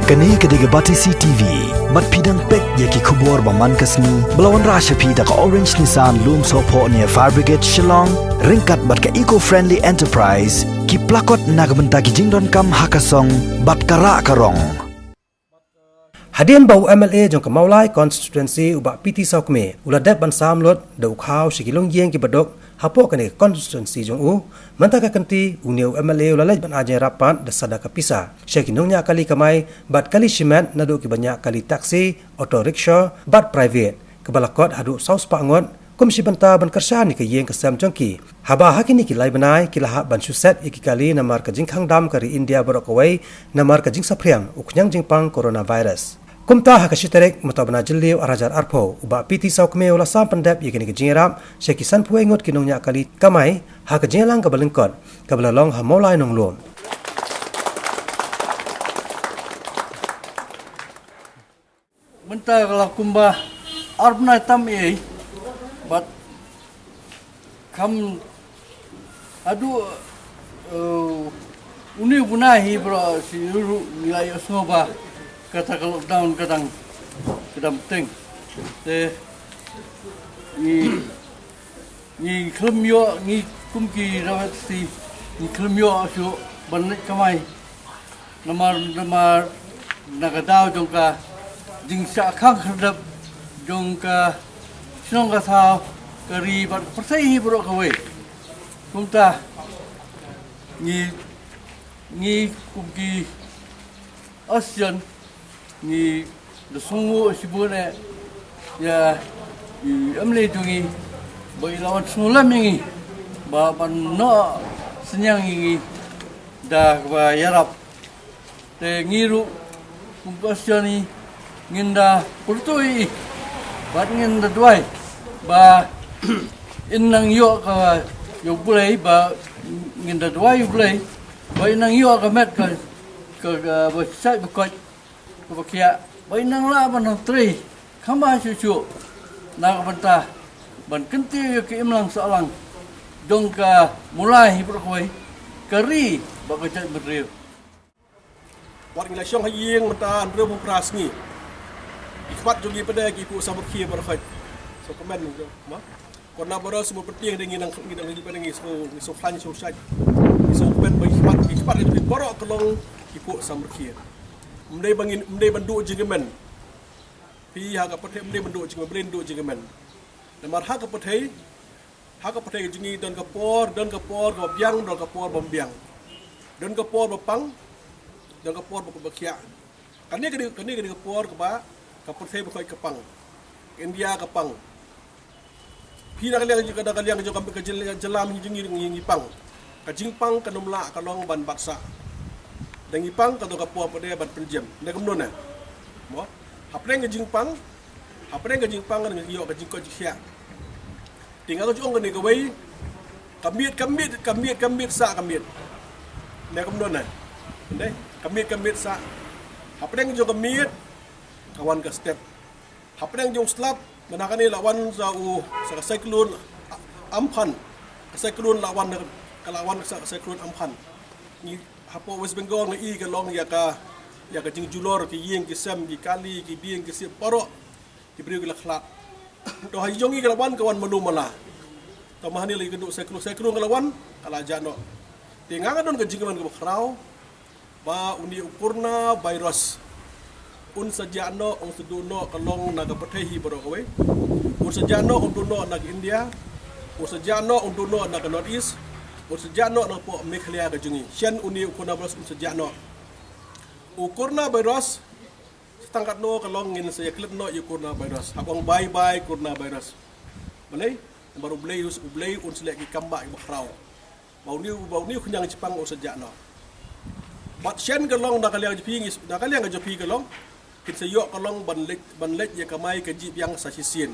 Kani kediga bati CTV, mat pidang pek yaki kubur baman kasni, belawan rasha pida ka Orange Nissan Loom Sopo near Fire Brigade Shillong, ringkat bat ka eco-friendly enterprise, ki plakot nagbenta ki jingdon kam hakasong, bat kara karong. Hadian bau MLA jong kemaulai constituency ubak PT Saukme, uladat ban samlot da ukhau sikilong yeng ki badok, hapo kani constituency jong mentaka kanti uniu MLA ulalaj ban ajen rapat da sadaka pisa. Syakinongnya kali kamai bat kali simet nadu ki banyak kali taksi, auto rickshaw, bat private. Kebalakot hadu saus pangot, komisi banta ban kersa ni ke yeng kesam jongki. Haba hakini ki lai banai ki lahak ban suset iki kali namar ka jingkhang dam kari India borok kawai namar ka jing sapriang uknyang jingpang coronavirus. Kumta hakasiterek matabana jeliu arajar arpo uba PT Saukme ula sam pendap yakini kejingrap syakisan puengot kinongnya kali kamai hakajingalang kabalengkot kabalalong hamolai nonglom. Bentar kalau kumbah arbna tam but kam adu uni bunahi bro si nilai osnoba kata kalau down kadang penting ni kelmyo ni kumki rawat si ni kelmyo asu banyak kamai namar nagadau jongka jingsa khang khadap jongka sinong kasau kari bat persai bro kawe kumta ni kumki ASEAN ni desungu sibune ya amle tungi bai lawan sulam ini ba no senyang ini dah ba yarap te ngiru kumpasiani nginda purtui bat nginda duai ba inang yo ka yo bulai ba nginda duai bulai ba inang yo ka met ka ba sai ba ko Kebakia, bayi nang lah ban tri, kamba cucu, nak bantah, ban kenti ke imlang sealang, dongka mulai berkuai, kari bakajat berdriu. Warga Malaysia yang mentan berubu keras ni, ikhmat juga pada kipu sabukhi berfait, so komen tu, mah, korna beras semua penting dengan pada ni so flan so saj, so komen ikhmat itu borok kelong kipu sabukhi. Mendai banduk jengaman. Pi hak apa mendai banduk jengaman, banduk jengaman. Namar hak apa jengi dan kapor biang dan kapor bombiang. Dan kapor bapang dan kapor bakia. Kani kapor keba kapor bakoi kepang. India kepang. Pi nak kalian juga jelam jengi ngipang. Kajingpang kanumla kalong ban baksa. Dan ipang kata kapua pada ban penjam. Nek mnon na. Mo. Hapren ke jingpang dengan iyo ke jingko jihya. Tinggal ko jong ne gawai kambit sa kambit. Nek mnon na. Ndai kambit sa. Hapren jong kambit kawan ke step. Hapren jong slap menakan ni lawan sa sa cyclone ampan. Cyclone lawan sa cyclone ampan. Ni hapo West Bengal ngi ke long ya ka jing julor ki yeng ki sem ki kali ki bieng ki si porok ki brio ki lakhlak do ha jongi ke lawan kawan menu mala to mahani lagi keduk sekru ke lawan kala jano tingang don ke jingman ke bakrau ba uni ukurna virus un sajano on seduno kalong naga pethehi boro kowe un sajano on duno nag India un sajano on duno nag North East Ursejano na po Meghalaya ka jungi. Siyan uni ukuna virus ursejano. Ukurna virus setangkat no kalongin saya klip no ukurna virus. Habang bye kurna virus. Malay baru ublay unselek ki kamba ibakraw. Bau ni kunyang Jepang ursejano. Bat siyan kalong nakaliang jepi kalong kin sayo kalong banlet ya kamay kajib yang sa sisin.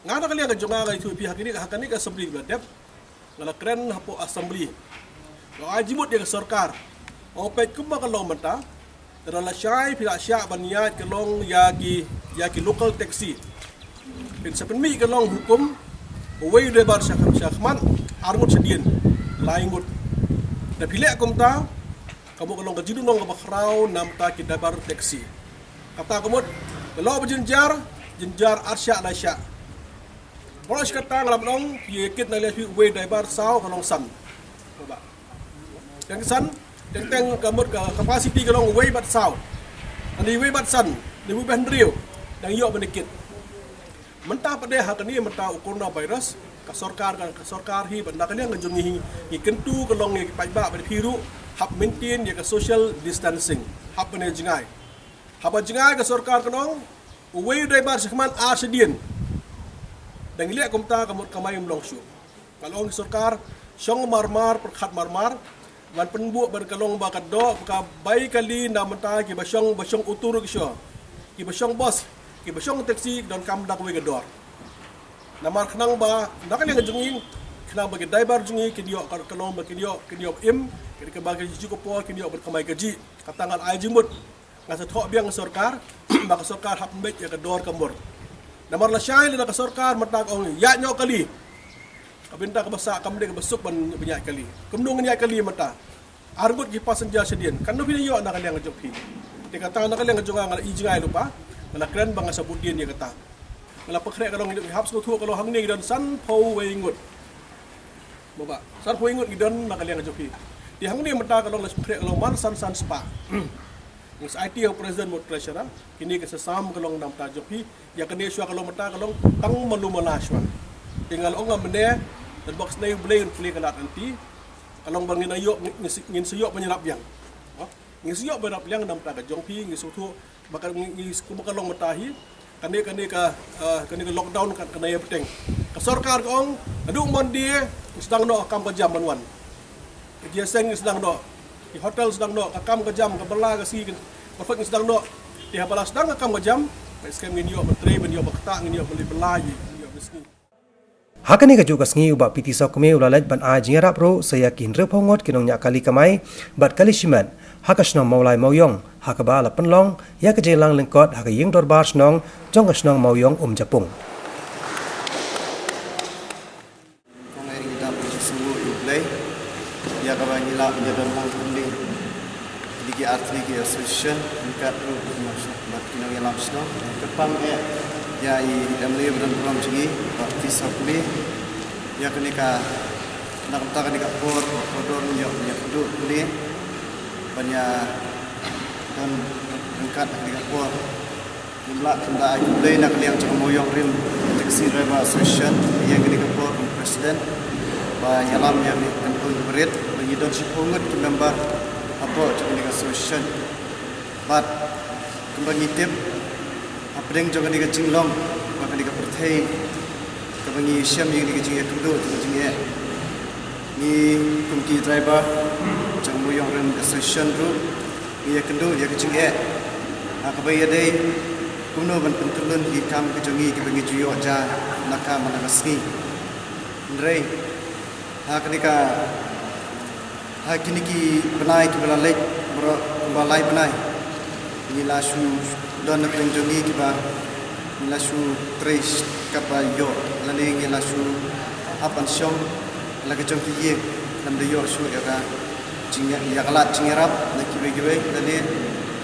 Nga nakaliang kajunga itu pihak ini hakani ka assembly bladep. Ngala keren hapo assembly. Lo ajimut dia ke sarkar. Opet kumba kalong menta. Terala syai pila syak baniat kalong yagi local taxi. Pin sepenmi kalong hukum. Uway lebar syakman armut sedien. Laingut. Na pilih akum ta kamu kalau gaji nong bakrau nam ta ki dabar taxi kata kamu kalau berjenjar jenjar arsya nasya bolos kata ngalam nong yekit na lepi we dabar sao kalong san coba yang san teng kamu capacity kalong we bat sao ani we bat san ni we ban rio dan yok menikit mentah pada hak ni mentah coronavirus ka sorkar hi benda kan yang ngejungi hi kentu kalong ni paiba pada piru hab maintain ya ka social distancing hab ne jingai hab jingai ka sorkar kanong we dabar sekman sedien dan lihat komta kamut kamay mlong syu kalong sorkar syong marmar perkhat marmar wan penbu ber kalong ba kaddo ka bai kali na menta ki basyong utur ki syo ki basyong bos ki basyong taxi don kam dak we gedor namar khnang ba nak le ngajungi khna ba ge daibar jungi ki dio kalong ba ki dio im ki ke ba ge ju ko po ki dio ber kamay gaji katangal ai jimut ngasa thok biang sorkar ba sorkar hap mbek ya gedor kambor namar la syai le ka sorkar mata ong ya nyo kali kabinta ka basa kam de ka basuk ban banyak kali kumdung nya kali mata argut ki passenger sedien kan no video na kali ngajok hi de kata na kali ngajok ngal ijingai lupa na kren bang sabudien dia kata ngala pakre kalong ni hap su thu kalong hang ni dan san pho we ngut baba san pho ngut gidan na kali ngajok hi di hang ni mata kalong la pakre kalong man san spa Mus IT yang presiden mut treasurer kini ke sesam kalong nam ta jopi ya kene syua kalong mata kalong tang malumala syua tinggal ongam bende dan box nei boleh fli kalat nanti kalong bangin ayok ngin seyok menyerap yang ngin seyok berap yang nam ta jongpi ngin sutu bakal ngin kalong matahi kene ka lockdown kan kene ya peteng ka sarkar ong adung mon dia sedang no kam ka jam banwan dia seng sedang no di hotel sedang no kam ka jam ka bela ka si perfect sedang no di habala sedang kam ka jam skam ngin yo betre ben yo bakta ngin yo beli belai yo meski Hakani ka juga sngi uba piti sok me ulalaj ban a jinga rapro saya kin re phongot kinong nya kali kamai bat kali shiman hakasnong maulai mauyong hakaba la penlong ya ka jelang lengkot haka ying dorbar snong jong kasnong mauyong japung kong eri kita sungguh play ya ka ba nila menjadi mong kundi digi arti ki association dekat ro bat kinong ya lapsno kepang ya i damle beran program sini bakti sapli ya kenika nak ta kenika por kodor yo ya kudu ni banyak dan angkat kenika por jumlah tenda ai play nak liang cak moyong rim taxi driver association yang kenika por presiden ba yalam yang tentu berit menyidon sipungut ke member apa cak kenika association bat kembang itip apeng jangan diga jinglong maka diga perthai kabangi syam yang diga jingya kudo diga jingya ni kumki driver jang moyong ren association ru ya kendo ya jingya akabai adai kumno ban pentulun di kam ke jangi ke bangi juyo ja naka managasni ndrei haknika hakini ki banai ki balalek bro balai banai ni lasu don na penjongi kiba lasu tres kapayo lani ngi lasu apan syong lagi jong piye nam de yo su era jingya ya kala jingerap na kibe kibe lani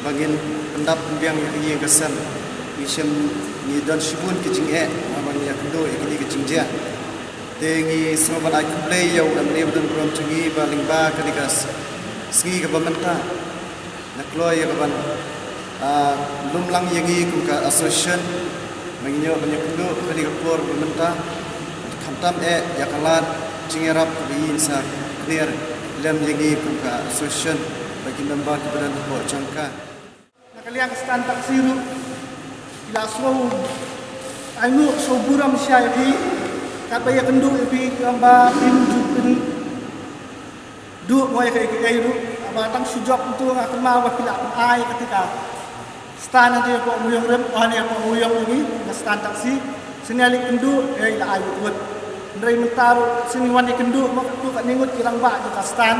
bagin pendap biang yang kesan isem ni don shibun ki jingye aban ya kendo ikini ki jingja tengi semua ban aku play yo nam ne don prom jingi baling ba kadikas ski ka bamanta na kloy ya ban lumlang yagi kumka association menginyo menyekundo kadi kapor pemerintah khantam yakalat cingerap bi insa clear lem yagi kumka association bagi member kebadan po jangka nakaliang stand taksiru ila so anu so buram syaihi kabaya kendu bi kamba pin du moy kai ru abatang sujok itu akan mawa pila ai ketika stan nanti po muyong rem ani po muyong ini na stan taksi sinali kendu ila ayu wut ndrai mentar siniwan kendu maktu kat ningut kirang ba di stan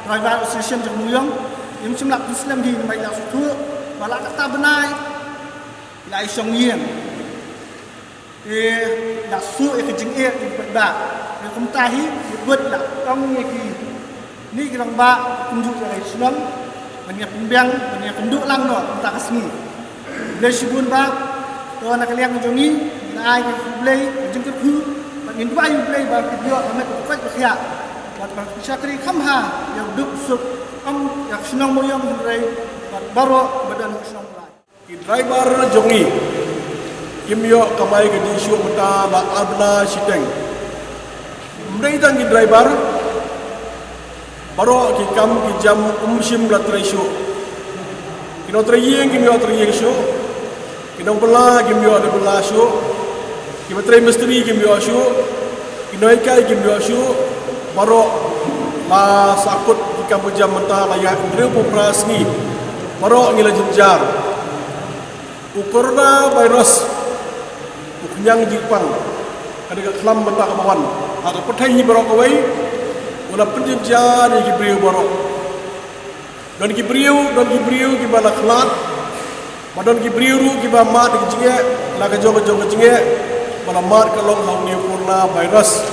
driver association jong muyong im simlak muslim di mai la sutu wala kata benai ila isong yen la su e kijing e di ba e kumtahi buat la kong ni kirang ba kunjuk la islam banyak pembiang, banyak penduk lang no, tak kesini. Bila sibun ba, to nak kalian menjongi, nak ai ke play, jengker ku, banyak dua you play ba video kami tu kuat berkhia. Buat syakri khamha yang duk sup yang senang moyang dari baru badan senang mulai. Driver jongi kimyo kamay ke di show mata ba abna siteng. Mereka ni driver baru kam ki jam umsim la show. Kino trayeng kimyo trayeng show. Kino bela kimyo ada bela show. Kino tray misteri kimyo show. Kino ikai kimyo show. Baru la sakut di kam jam mata layak drepo prasni. Baru ngila jenjar. Corona virus ukunyang Jepang ada ke kelam mata kawan ada petai barok away wala penjajah di kibriu barok don kibriu kibala khlat madon kibriu ru kiba mat di jinge la ka jong jinge bala mat ka long hau ni corona virus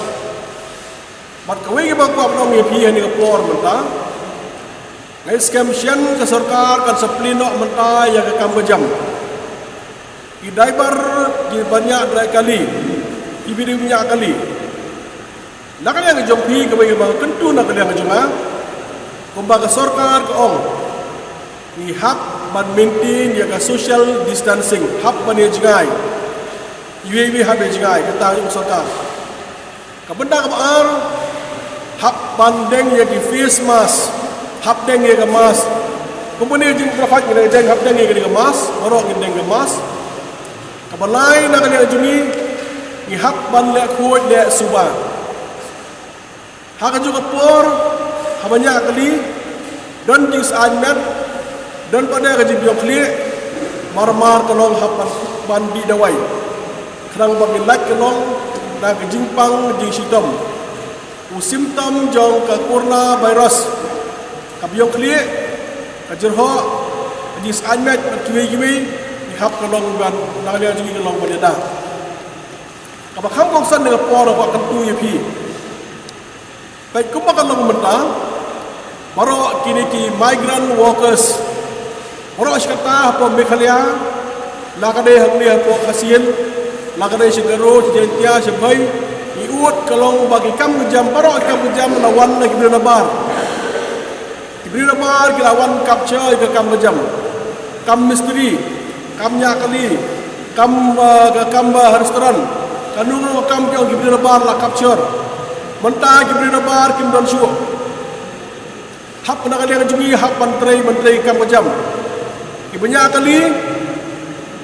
mat kawai kiba ko apno ngi pi ni ka plor mata ngai scam sian ka sarkar kan saplino mata ya ka kambajam di driver di banyak dry kali di bidik banyak kali nak yang jompi ke bagi bang kentu nak yang joma kumba ke sarkar ke ong ni hak ban maintain ya ke social distancing hak ban ye jingai UAV hak ye jingai kata yung sarkar ka benda ka baar hak bandeng ya ki face mask hak deng ye ke mask kemudian jing profit ngene jeng hak deng ye ke mask orok ngedeng ke mask kabalai nak kena juni ihak ban le kuat le suba hak juga por banyak kali dan jis ajmet dan pada kerja biok kli mar kelong hapan ban di dawai kerang bagi lak kelong na kejimpang jing sitom simptom jong ke corona virus kabiok kli kajerho jis ajmet kiwi hap kelong ban nanglia jingi kelong baneda kapa kham kong san dengan por ba kentu ye pi baik kuma kelong mentang baro kini ki migrant workers baro askata po mekhalia lakade hamni po khasin lakade sigaro jentia sebai iut kelong bagi kam jam baro kam jam lawan lagi bina bar kilawan capture ke kam jam kam misteri kamnya kali kam restoran kanung kam ke gibri bar la capture mentah gibri bar kim don shu hak nak kali jungi hak menteri kam jam ibnya kali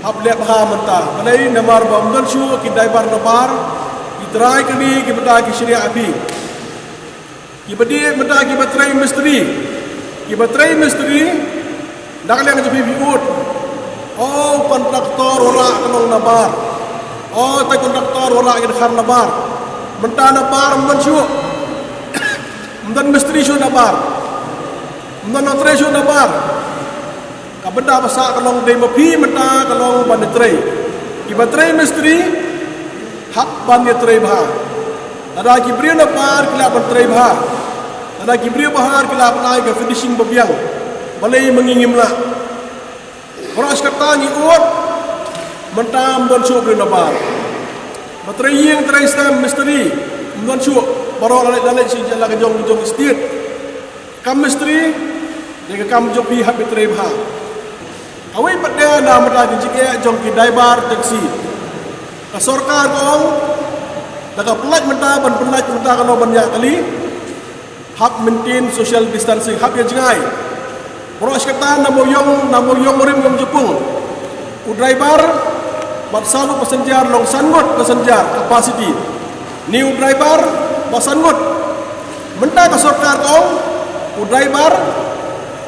hak le ha mentah balai namar bam don shu ki dai bar bar ditrai kali ki benda ki syariah api ki bedi mentah ki batrai misteri nak kali jungi biut oh kontraktor wala kanong nabar oh tay kontraktor wala gid khar nabar menta nabar mensyu mdan mistri syu nabar mdan notre syu nabar ka benda basa kanong dei mapi menta kanong banetrai ki batrai mistri hak banetrai bha ada ki brio nabar kila banetrai bha ada ki brio bahar kila panai ka finishing babiang balai mengingimla Orang kata ni uat mentam don syuk beri nabar. Materi yang teristam misteri don syuk baru lalai si jalan kejong istit. Kam misteri dia kam jong pi hab beteri bah. Awai pada nama lagi jika jong ki daibar taksi. Sarkar kong daga pelat mentam kalau banyak kali hak maintain social distancing hak yang jengai. Orang kata namo yong murim ngam Jepung. Driver batsalu passenger long sangut passenger capacity. New driver basangut. Menta ka sarkar kong driver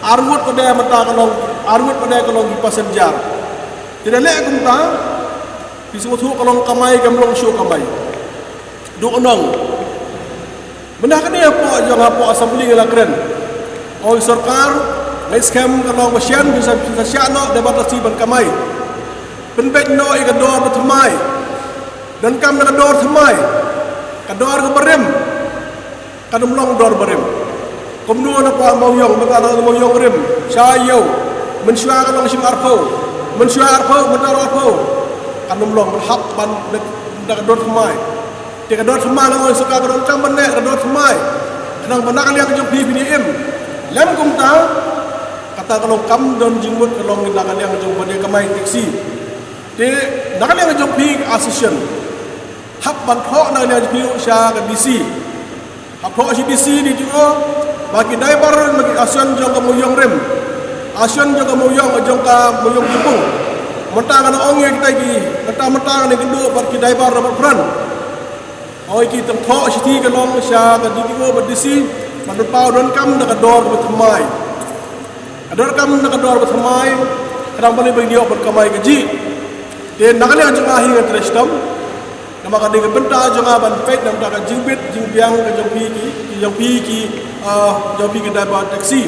argut pada menta kalong argut pada kalong passenger. Tidak lek kumta disebut kalong kamai gamlong show kamai. Du onong. Benda kene apa jang apa assembly ngala keren. Oh sarkar scam kalau masian bisa siano debatasi ban kamai penbet no ikador bertemai dan kam nak dor temai kador ke berem kadum long dor berem Komno na pa mau yong magana mau yong rim sayo mensyuar long sim arpo mensyuar arpo mentar arpo kanum long hap ban dak dot mai te dot mai ngoi suka dot kam ban ne dot mai nang banak liang jong pi im lem kum ta kata kalau kam don jingmut kalau nang liang jong ban kamai taxi te nak liang jong pi association hap ban tho na liang pi sha ka bc hap tho si bc di jo bagi driver bagi asion jong kamuyong rem asion jong kamuyong jong ka muyong jepung mentang ana onge kita gi mentang ni gendo bagi driver rabat peran oi ki tang tho si ka long sha ka di go badisi manut pau don kam na ka dor betmai ador kam na ka dor betmai kadang bali bagi dio berkamai gaji de nakali jong ahi ngat restam nama ka de benta jong ban pet nam ta ka jingbit jingpiang ka jong pi ki jong pi ki jauh pergi dari taksi.